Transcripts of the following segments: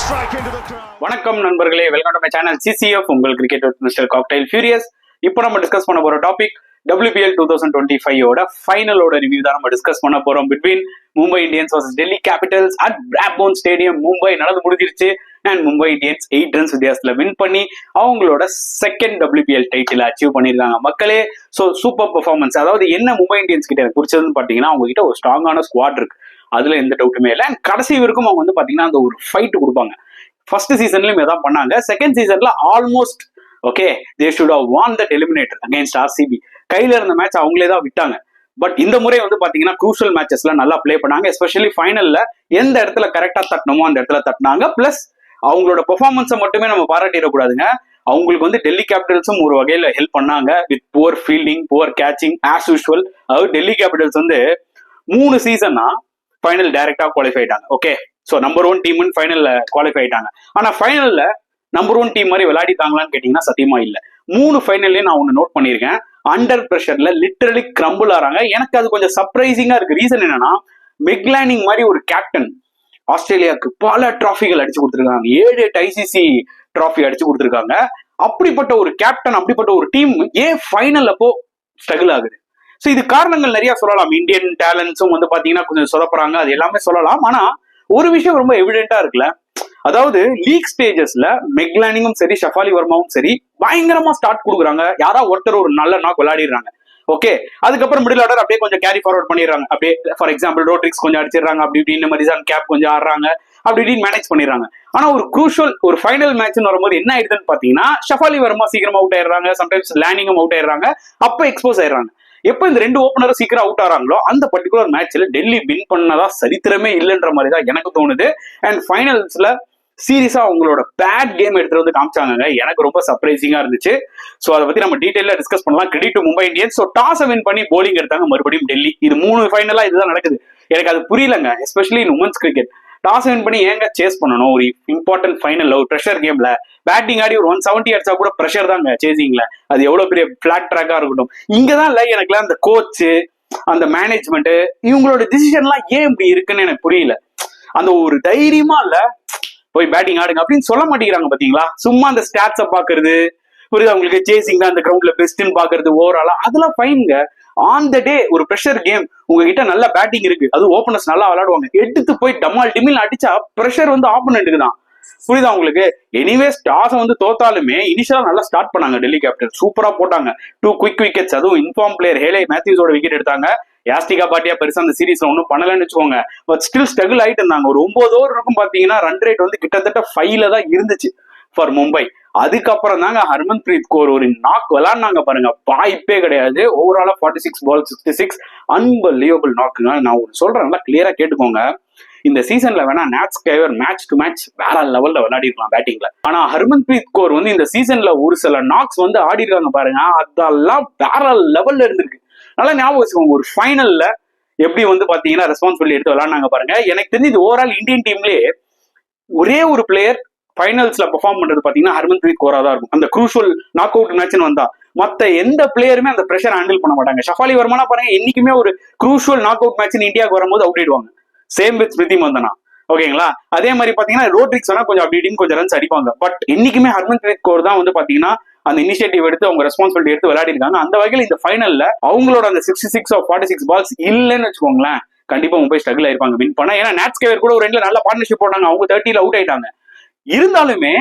வணக்கம் நண்பர்களே, welcome to my channel CCF உங்கள் கிரிக்கெட் மிஸ்டர் காக்டைல் ஃபியூரியஸ். இப்போ நம்ம டிஸ்கஸ் பண்ண போற டாபிக் WPL 2025 ஃபைனலோட ரிவ்யூ தான் நம்ம டிஸ்கஸ் பண்ண போறோம். Between Mumbai Indians vs Delhi Capitals at Brabourne stadium. Mumbai நடந்து முடிஞ்சிருச்சு அண்ட் மும்பை இந்தியன்ஸ் 8 ரன்ஸ் வித்தியாசத்துல வின் பண்ணி அவங்களோட செகண்ட் WPL டைட்டில் அச்சீவ் பண்ணிருக்காங்க மக்களே. So super performance. அதாவது என்ன மும்பை இந்தியன்ஸ் கிட்ட எனக்கு பிடிச்சதுன்னு பாத்தீங்கன்னா, அவங்க கிட்ட ஒரு ஸ்ட்ராங்கான ஸ்குவாட் இருக்கு, அதுல எந்த டவுட்டுமே இல்லை. அண்ட் கடைசி வரைக்கும் அவங்க வந்து பாத்தீங்கன்னா அந்த ஒரு ஃபைட் கொடுப்பாங்க. ஃபர்ஸ்ட் சீசன்லயும் இதான் பண்ணாங்க. செகண்ட் சீசன்ல almost they should have won that eliminator against RCB. கையில இருந்த மேட்ச் அவங்களே தான் விட்டாங்க. பட் இந்த முறை வந்து பாத்தீங்கன்னா க்ரூஷியல் மேட்சஸ்ல நல்லா பிளே பண்ணாங்க. எஸ்பெஷலி ஃபைனல்ல எந்த இடத்துல கரெக்டா தட்டணுமோ அந்த இடத்துல தட்டினாங்க. பிளஸ் அவங்களோட பெர்ஃபார்மன்ஸை மட்டுமே நம்ம பாராட்டிடக்கூடாதுங்க. அவங்களுக்கு வந்து டெல்லி கேபிட்டல்ஸும் ஒரு வகையில ஹெல்ப் பண்ணாங்க with poor fielding, poor catching as usual. அதாவது டெல்லி கேபிட்டல்ஸ் வந்து 3 சீசனா ஃபைனல் டைரக்டா குவாலிஃபை ஆயிட்டாங்க. ஓகே, ஸோ நம்பர் 1 டீம் ஃபைனல்ல குவாலிஃபை ஆயிட்டாங்க. ஆனா ஃபைனல்ல நம்பர் 1 டீம் மாதிரி விளையாடிட்டாங்களான்னு கேட்டீங்கன்னா சத்தியமா இல்ல. 3 ஃபைனல்லயே நான் ஒன்னு நோட் பண்ணிருக்கேன், அண்டர் பிரஷர்ல லிட்டரலி கிரம்பிள் ஆறாங்க. எனக்கு அது கொஞ்சம் சர்ப்ரைசிங்கா இருக்கு. ரீசன் என்னன்னா, மெக்லானிங் மாதிரி ஒரு கேப்டன் ஆஸ்திரேலியாவுக்கு பல டிராஃபிகள் அடிச்சு கொடுத்துருக்காங்க. 7 ICC டிராஃபி அடிச்சு கொடுத்துருக்காங்க. அப்படிப்பட்ட ஒரு கேப்டன், அப்படிப்பட்ட ஒரு டீம் ஏன் ஃபைனல் அப்போ ஸ்ட்ரகிள் ஆகுது? ஸோ இது காரணங்கள் நிறைய சொல்லலாம். இந்தியன் டேலண்ட்ஸும் வந்து பாத்தீங்கன்னா கொஞ்சம் சொதப்புறாங்க, அது எல்லாமே சொல்லலாம். ஆனா ஒரு விஷயம் ரொம்ப எவிடென்டா இருக்குல்ல, அதாவது லீக் ஸ்டேஜஸ்ல மெக்லானிங்கும் சரி ஷஃபாலி வர்மாவும் சரி பயங்கரமா ஸ்டார்ட் கொடுக்குறாங்க. யாராவது ஒருத்தர் ஒரு நல்ல நாக் விளையாடிடுறாங்க. ஓகே, அதுக்கப்புறம் மிடில் ஆர்டர் அப்படியே கொஞ்சம் கேரி ஃபார்வர்ட் பண்ணிடுறாங்க. அப்படியே ஃபார் எக்ஸாம்பிள் ரோட்ரிக்ஸ் கொஞ்சம் அடிச்சிடுறாங்க, அப்படி இப்படின்னு மரிசான் கேப் கொஞ்சம் ஆடுறாங்க, அப்படி இப்படின்னு மேனேஜ் பண்ணிடுறாங்க. ஆனா ஒரு குரூஷியல் ஒரு ஃபைனல் மேட்ச்னு வரும்போது என்ன ஆயிடுதுன்னு பாத்தீங்கன்னா, ஷஃபாலி வர்மா சீக்கிரமா அவுட் ஆயிடுறாங்க, சம்டைம்ஸ் லேனிங்கும் அவுட் ஆயிடுறாங்க. அப்ப எக்ஸ்போஸ் ஆயிடுறாங்க. எப்ப இந்த 2 ஓப்பனரும் சீக்கிரம் அவுட் ஆறாங்களோ அந்த பர்டிகுலர் மேட்ச்ல டெல்லி வின் பண்ணதா சரித்திரமே இல்லைன்ற மாதிரி தான் எனக்கு தோணுது. அண்ட் ஃபைனல்ஸ்ல சீரியஸா அவங்களோட பேட் கேம் எடுத்துட்டு வந்து காமிச்சாங்க. எனக்கு ரொம்ப சர்ப்ரைசிங்கா இருந்துச்சு. ஸோ அதை பத்தி நம்ம டீடைலா டிஸ்கஸ் பண்ணலாம். Credit to Mumbai Indians. So toss win பண்ணி போலிங் எடுத்தாங்க மறுபடியும் டெல்லி. இது 3 ஃபைனலா இதுதான் நடக்குது. எனக்கு அது புரியலங்க. Especially in women's cricket toss win பண்ணி ஏங்க சேஸ் பண்ணணும்? ஒரு இம்பார்ட்டன்ட் ஃபைனல்ல ஒரு ப்ரெஷர் கேம்ல பேட்டிங் ஆடி ஒரு 170 அடிச்சா கூட ப்ரெஷர் தாங்க சேசிங்ல. அது எவ்வளவு பெரிய பிளாட் ட்ராக்கா இருக்கட்டும். இங்கதான் இல்ல எனக்குலாம் அந்த கோச், அந்த மேனேஜ்மெண்ட், இவங்களோட டிசிஷன்லாம் ஏன் இப்படி இருக்குன்னு எனக்கு புரியல. அந்த ஒரு தைரியமா இல்ல போய் பேட்டிங் ஆடுங்க அப்படின்னு சொல்ல மாட்டேங்கிறாங்க பாத்தீங்களா? சும்மா அந்த ஸ்டாட்ஸை பாக்குறது, புரியுது அவங்களுக்கு, சேசிங் தான் அந்த கிரவுண்ட்ல பெஸ்ட்னு பாக்குறது ஓவராலா, அதெல்லாம் ஃபைன்ங்க. ஆன் த டே ஒரு ப்ரெஷர் கேம், உங்ககிட்ட நல்ல பேட்டிங் இருக்கு, அது ஓபனர்ஸ் நல்லா விளையாடுவாங்க, எடுத்து போய் டமால் டிமில் அடிச்சா ப்ரெஷர் வந்து ஆப்போனன்ட்டுக்கு தான். புரியுதா உங்களுக்கு? எனிவேஸ் டாஸ் வந்து தோத்தாலுமே இனிஷியலா நல்லா ஸ்டார்ட் பண்ணாங்க டெல்லி கேபிட்டல். சூப்பரா போட்டாங்க 2 குவிக் விக்கெட்ஸ். அதுவும் இன்ஃபார்ம் பிளேயர் ஹேலே மேத்யூஸோட விக்கெட் எடுத்தாங்க. யாஸ்டிகா பாட்டியா பெருசா அந்த சீரீஸ்ல ஒன்றும் பண்ணலன்னு வச்சுக்கோங்க. பட் ஸ்டில் ஸ்ட்ரகிள் ஆயிட்டு இருந்தாங்க. ஒரு 9 ஓவர் இருக்கும் பாத்தீங்கன்னா ரன் ரேட் வந்து கிட்டத்தட்ட 5ல தான் இருந்துச்சு ஃபார் மும்பை. அதுக்கப்புறம் தாங்க ஹர்மன் பிரீத் கௌர் ஒரு நாக் விளையாடினாங்க பாருங்க, வாய்ப்பே கிடையாது. ஓவராலா 46 பால் 66 அன்பிலீவபிள் நாக்குங்க. நான் ஒரு சொல்றேன், நல்லா கிளியரா கேட்டுக்கோங்க. இந்த சீசன்ல வேணா நேட்ஸ் கேவர் மேட்ச் டு மேட்ச் வேற லெவல்ல விளையாடி இருக்கலாம் பேட்டிங்ல. ஆனா ஹர்மன் பிரீத் கௌர் வந்து இந்த சீசன்ல ஒரு சில நாக்ஸ் வந்து ஆடி இருக்காங்க பாருங்க, அதெல்லாம் வேற லெவல்ல இருந்திருக்கு. நல்லா ஞாபகம் வச்சுக்கோங்க. ஒரு ஃபைனல்ல எப்படி வந்து பாத்தீங்கன்னா ரெஸ்பான்சிபிலிட்டி எடுத்து விளையாடினாங்க பாருங்க. எனக்கு தெரிஞ்சு இது ஓவரால் இந்தியன் டீம்லயே ஒரே ஒரு பிளேயர் ஃபைனல்ஸ்ல பெர்ஃபார்ம் பண்றது பாத்தீங்கன்னா ஹர்மன் பிரீத் கௌரா தான் இருக்கும். அந்த குரூஷியல் நாக் அவுட் மேட்ச்னு வந்தா மத்த எந்த பிளேயருமே அந்த பிரஷர் ஹேண்டில் பண்ண மாட்டாங்க. ஷஃபாலி வர்மானா பாருங்க, என்னைக்குமே ஒரு குரூஷியல் நாக் அவுட் மேட்ச் இந்தியாவுக்கு வரும்போது அவுட் ஆயிடுவாங்க. Same with Smriti Mandhana. ஓகேங்களா? அதே மாதிரி பாத்தீங்கன்னா ரோட்ரிக்ஸ் வேணா கொஞ்சம் அப்படி இப்படின்னு கொஞ்சம் ரன்ஸ் அடிப்பாங்க. பட் இன்னைக்குமே ஹர்மன் பிரீத் கௌர் தான் வந்து பாத்தீங்கன்னா அந்த இனிஷியேட்டிவ் எடுத்து அவங்க ரெஸ்பான்சிபிலிட்டி எடுத்து விளையாடி இருக்காங்க. அந்த வகையில் இந்த ஃபைனல்ல அவங்களோட அந்த 66 ஆஃப் 46 பால்ஸ் இல்லைன்னு வச்சுக்கோங்களேன், கண்டிப்பா மும்பை ஸ்ட்ரகிள் ஆயிருப்பாங்க வின் பண்ண. ஏன்னா நேட்ஸ் கேவர் கூட ஒரு 2 நல்ல பார்ட்னர்ஷிப் போட்டாங்க, அவங்க 30ல அவுட் ஆயிட்டாங்க. இருந்தாலுமே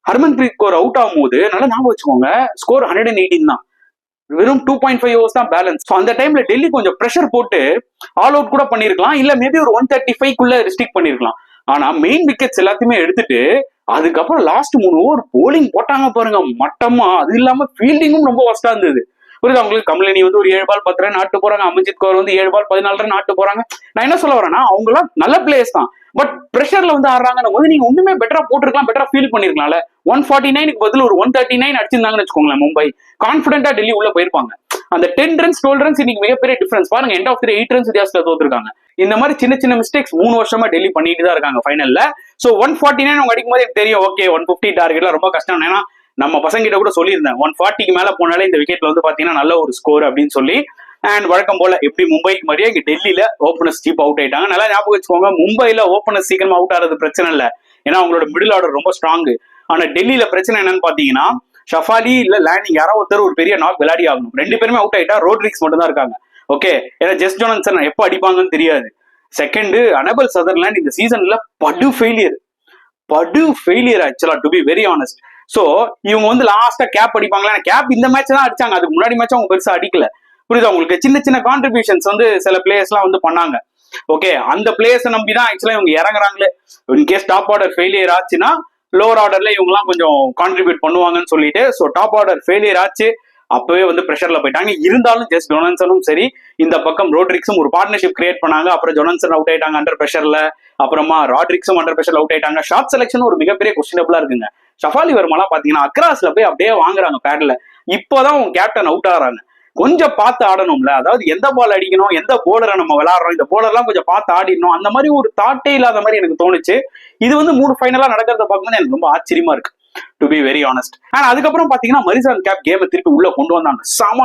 ஹர்மன் பிரீத் கௌர் அவுட் ஆகும் போது நல்லா ஞாபகம் வச்சுக்கோங்க, ஸ்கோர் 118 தான், வெறும் 2.5 ஓவர்ஸ் தான் பேலன்ஸ். அந்த டைம்ல டெல்லி கொஞ்சம் பிரஷர் போட்டு ஆல் அவுட் கூட பண்ணிருக்கலாம், இல்ல மேபி ஒரு 135 ரெஸ்ட்ரிக்ட் பண்ணிருக்கலாம். ஆனா மெயின் விக்கெட்ஸ் எல்லாத்தையுமே எடுத்துட்டு அதுக்கப்புறம் லாஸ்ட் 3 ஓவர் போலிங் போட்டாங்க பாருங்க மட்டமா. அது இல்லாம ஃபீல்டிங்கும் ரொம்ப ஒஸ்டா இருந்தது. புரியுது அவங்களுக்கு? கமலினி வந்து ஒரு 7 பால் 10 ரன் ஆட்டு போறாங்க, அமித்ஜித் கௌர் வந்து 7 பால் 14 ரன் ஆட்டு போறாங்க. நான் என்ன சொல்ல வரேன்னா, அவங்க எல்லாம் நல்ல பிளேயர்ஸ் தான், பட் பிரஷர்ல வந்து ஆடுறாங்கன்னு போது நீங்க ஒண்ணுமே பெட்டரா போட்டிருக்கலாம், பெட்டரா ஃபீல் பண்ணிருக்கலாம்ல. 149க்கு பதில் ஒரு 139 அடிச்சிருந்தாங்கன்னு வச்சுக்கோங்களேன், மும்பை கான்பிடென்டா டெல்லி உள்ள போயிருப்பாங்க. அந்த 10 ரன்ஸ் 12 ரன்ஸ் இன்னைக்கு மிகப்பெரிய டிஃபரன்ஸ் பாருங்க. எண்ட் ஆஃப் 8 ரன்ஸ் வித்தியாசத்துல தோத்துருக்காங்க. இந்த மாதிரி சின்ன சின்ன மிஸ்டேக்ஸ் 3 வருஷமா டெல்லி பண்ணிட்டு தான் இருக்காங்க ஃபைனல்ல. சோ 149 அவங்க அடிக்கும் போது தெரியும், ஓகே 150 டார்கெட்ல ரொம்ப கஷ்டம். ஏன்னா நம்ம பசங்க கிட்ட கூட சொல்லியிருந்தேன், 140க்கு மேல போனாலே இந்த விக்கெட்ல வந்து பாத்தீங்கன்னா நல்ல ஒரு ஸ்கோர் அப்படின்னு சொல்லி. அண்ட் வழக்கம் போல எப்படி மும்பைக்கு மாதிரியே இங்க டெல்லியில ஓப்பனர்ஸ் சீப் அவுட் ஆயிட்டாங்க. நல்லா ஞாபகம் வச்சுக்கோங்க, மும்பைல ஓப்பனர்ஸ் சீக்கிரமா அவுட் ஆறது பிரச்சனை இல்ல, ஏன்னா அவங்களோட மிடில் ஆர்டர் ரொம்ப ஸ்ட்ராங். ஆனா டெல்லியில பிரச்சனை என்னன்னு பாத்தீங்கன்னா ஷஃபாலி இல்ல லேண்டிங் யாரோ ஒருத்தர் ஒரு பெரிய நாக் விளையாடி ஆகணும். 2 பேருமே அவுட் ஆயிட்டா ரோட்ரிக்ஸ் மட்டும் தான் இருக்காங்க. ஓகே, ஏன்னா ஜெஸ் ஜோனன்சன் எப்போ அடிப்பாங்கன்னு தெரியாது. செகண்ட், அனபல் சதர்லாண்ட் இந்த சீசன்ல படு ஃபெயிலியர் ஆக்சுவலா, to be very honest. So இவங்க வந்து லாஸ்டா கேப் அடிப்பாங்களா, கேப் இந்த மேட்ச் தான் அடிச்சாங்க, அதுக்கு முன்னாடி மேட்ச் அவங்க பெருசா அடிக்கல. புரியுதா உங்களுக்கு? சின்ன சின்ன கான்ட்ரிபியூஷன்ஸ் வந்து சில பிளேயர்ஸ் எல்லாம் வந்து பண்ணாங்க. ஓகே, அந்த பிளேயர்ஸை நம்பி தான் ஆக்சுவலா இவங்க இறங்குறாங்களே. இன்கேஸ் டாப் ஆர்டர் ஃபெயிலியர் ஆச்சுன்னா லோவர் ஆர்டர்ல இவங்க எல்லாம் கொஞ்சம் கான்ட்ரிபியூட் பண்ணுவாங்கன்னு சொல்லிட்டு, ஸோ டாப் ஆர்டர் ஃபெயிலியர் ஆச்சு, அப்பவே வந்து ப்ரெஷர்ல போயிட்டாங்க. இருந்தாலும் ஜெஸ் ஜோனன்சனும் சரி, இந்த பக்கம் ரோட்ரிக்ஸும் ஒரு பார்ட்னர்ஷிப் கிரியேட் பண்ணாங்க. அப்புறம் ஜோனன்சன் அவுட் ஆயிட்டாங்க அண்டர் ப்ரெஷர்ல, அப்புறமா ராட்ரிக்ஸும் அண்டர் ப்ரெஷர்ல அவுட் ஆயிட்டாங்க. ஷார்ட் செலக்ஷன் ஒரு மிகப்பெரிய கொஸ்டினபிளா இருக்குங்க. ஷஃபாலி வர்மாலாம் பாத்தீங்கன்னா அக்ராஸ்ல போய் அப்படியே வாங்குறாங்க பேட்ல. இப்போதான் உங்க கேப்டன் அவுட் ஆகிறாங்க. கொஞ்சம் பார்த்து ஆடணும்ல, அதாவது எந்த பால் அடிக்கணும், எந்த போலரை நம்ம விளையாடுறோம், இந்த போலர்லாம் கொஞ்சம் பார்த்து ஆடிடணும், அந்த மாதிரி ஒரு தாட்டே இல்லாத மாதிரி எனக்கு தோணுச்சு. இது வந்து 3 ஃபைனலா நடக்கிறத பார்க்கும்போது எனக்கு ரொம்ப ஆச்சரியமா இருக்கு, to be very honest. And அதுக்கப்புறம் பாத்தீங்கன்னா மரிசான் கேப் கேமை திருப்பி உள்ள கொண்டு வந்தாங்க.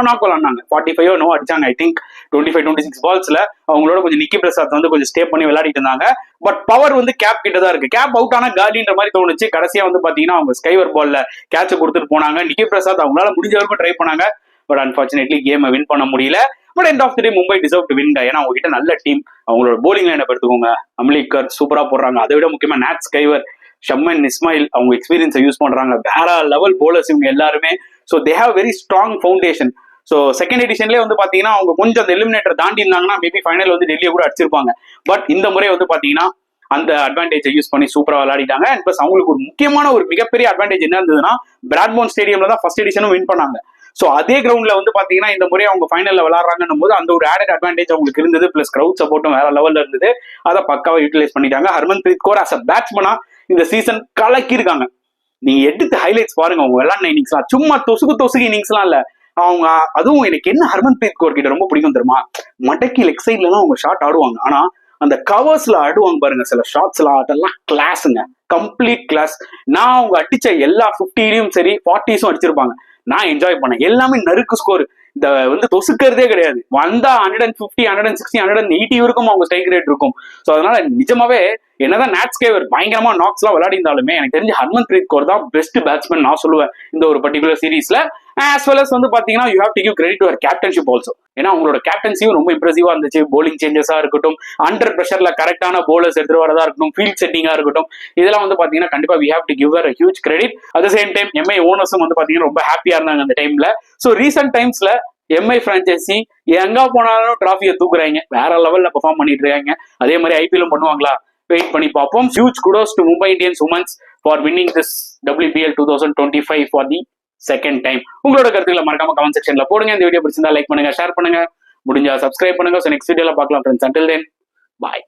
நாக் விளாண்டாங்க. 45 நோ அடிச்சாங்க. ஐ திங்க் 25-26 பால்ஸ்ல அவங்களோட கொஞ்சம் நிக்கி பிரசாத் வந்து கொஞ்சம் ஸ்டே பண்ணி விளையாடிட்டு இருந்தாங்க. பட் பவர் வந்து கேப் கிட்ட தான் இருக்கு. கேப் அவுட் ஆனா காலின்ற மாதிரி தோணுச்சு. கடைசியா வந்து பாத்தீங்கன்னா அவங்க ஸ்கைவர் பால்ல கேட்ச கொடுத்துட்டு போனாங்க. நிக்கி பிரசாத் அவங்களால முடிஞ்ச வரைக்கும் ட்ரை பண்ணாங்க. பட் அன்பார்ச்சுனேட்லி கேமை வின் பண்ண முடியல. But end of the day Mumbai deserve to win. ஏன்னா அவங்க கிட்ட நல்ல டீம். அவங்களோட போலிங் லைனை எடுத்துக்கோங்க, அம்லிகர் சூப்பரா போடுறாங்க. அதை விட முக்கியமா நாட் ஸ்கைவர், ஷம்மன் இஸ்மாயில் அவங்க எக்ஸ்பீரியன்ஸை யூஸ் பண்றாங்க. வேற லெவல் போலர்ஸ் இவங்க எல்லாருமே. So they have very strong foundation. So second எடிஷன்லேயே வந்து பாத்தீங்கன்னா அவங்க கொஞ்சம் அந்த எலிமினேட்டர் தாண்டி இருந்தாங்கன்னா மேபி ஃபைனல் வந்து டெல்லியை கூட அடிச்சிருப்பாங்க. பட் இந்த முறை வந்து பாத்தீங்கன்னா அந்த அட்வான்டேஜை யூஸ் பண்ணி சூப்பரா விளையாடிட்டாங்க. அண்ட் பிளஸ் அவங்களுக்கு ஒரு முக்கியமான ஒரு மிகப்பெரிய அட்வான்டேஜ் என்ன இருந்ததுன்னா, பிராட்போர்ன் ஸ்டேடியம்ல தான் ஃபர்ஸ்ட் எடிஷனும் வின் பண்ணாங்க. ஸோ அதே கிரவுண்ட்ல வந்து பாத்தீங்கன்னா இந்த முறை அவங்க ஃபைனல்ல விளையாடுறாங்கன்னும் போது அந்த ஒரு ஆடட் அட்வான்டேஜ் அவங்களுக்கு இருந்தது. பிளஸ் கிரவுட் சப்போர்ட்டும் வேற லெவல்ல இருந்தது. அதை பக்காவா யூட்டிலைஸ் பண்ணிட்டாங்க. ஹர்மன்பிரீத் கௌர் அஸ் அ பேட்ஸ்மனா இந்த சீசன் கலக்கிருக்காங்க. நீங்க எடுத்து ஹைலைட்ஸ் பாருங்க. அவங்க விளையாடின இன்னிங்ஸ்லாம் சும்மா தொசுகு இன்னிங்ஸ்லாம் இல்ல அவங்க. அதுவும் எனக்கு என்ன ஹர்மன்பிரீத் கௌர் கிட்ட ரொம்ப பிடிக்கும் தெரியுமா, மடக்கி லெக் சைட்ல எல்லாம் அவங்க ஷாட் ஆடுவாங்க. ஆனா அந்த கவர்ஸ்ல ஆடுவாங்க பாருங்க சில ஷாட்ஸ் எல்லாம், அதெல்லாம் கிளாஸுங்க, கம்ப்ளீட் கிளாஸ். நான் அவங்க அடிச்ச எல்லா 50லயும் சரி 40ஸும் அடிச்சிருப்பாங்க. நான் என்ஜாய் பண்ணேன். எல்லாமே நறுக்கு ஸ்கோர். இந்த வந்து தொசுக்கிறதே கிடையாது. வந்தா 150, 160, 180 வரைக்கும் அவங்க ஸ்ட்ரைக் ரேட் இருக்கும். ஸோ அதனால நிஜமாவே என்னதான் நாட் ஸ்கைவர் பயங்கரமா நாக்ஸ் எல்லாம் விளையாடி இருந்தாலுமே எனக்கு தெரிஞ்ச ஹர்மன்பிரீத் கௌர் தான் பெஸ்ட் பேட்ஸ்மேன் நான் சொல்லுவேன் இந்த ஒரு பர்டிகுலர் சீரீஸ்ல. as well as வந்து பாத்தீங்கன்னா you have to give credit to her captainship also. ஏன்னா அவங்களோட கேப்டன்சியும் ரொம்ப இம்ப்ரெசிவா இருந்துச்சு. போலிங் சேஞ்சஸா இருக்கட்டும், அண்டர் பிரஷர்ல கரெக்டான போலர்ஸ் எடுத்து வரதா இருக்கட்டும், ஃபீல்ட் செட்டிங்கா இருக்கட்டும், இதெல்லாம் வந்து பாத்தீங்கன்னா கண்டிப்பா we have to give her huge credit. At the same time MI ஓனர்ஸும் வந்து பாத்தீங்கன்னா ரொம்ப ஹாப்பியா இருந்தாங்க அந்த டைம்ல. ஸோ ரீசெண்ட் டைம்ஸ்ல எம்ஐ பிரான்ச்சைசி எங்க போனாலும் டிராஃபியை தூக்குறாங்க, வேற லெவல்ல பெர்ஃபார்ம் பண்ணிட்டு இருக்காங்க. அதே மாதிரி ஐபிஎல்லும் பண்ணுவாங்களா, வெயிட் பண்ணி பார்ப்போம். Huge kudos to Mumbai Indians women's for winning this WPL 2025 for the second time. உங்களோட கருத்துக்களை மறக்காம கமெண்ட் செக்ஷன்ல போடுங்க. இந்த வீடியோ பிடிச்சிருந்தா லைக் பண்ணுங்க, ஷேர் பண்ணுங்க, முடிஞ்சா சப்ஸ்கிரைப் பண்ணுங்க. ஸோ நெக்ஸ்ட் வீடியோல பார்க்கலாம் ஃப்ரெண்ட்ஸ். அன்டில் தென் பாய்.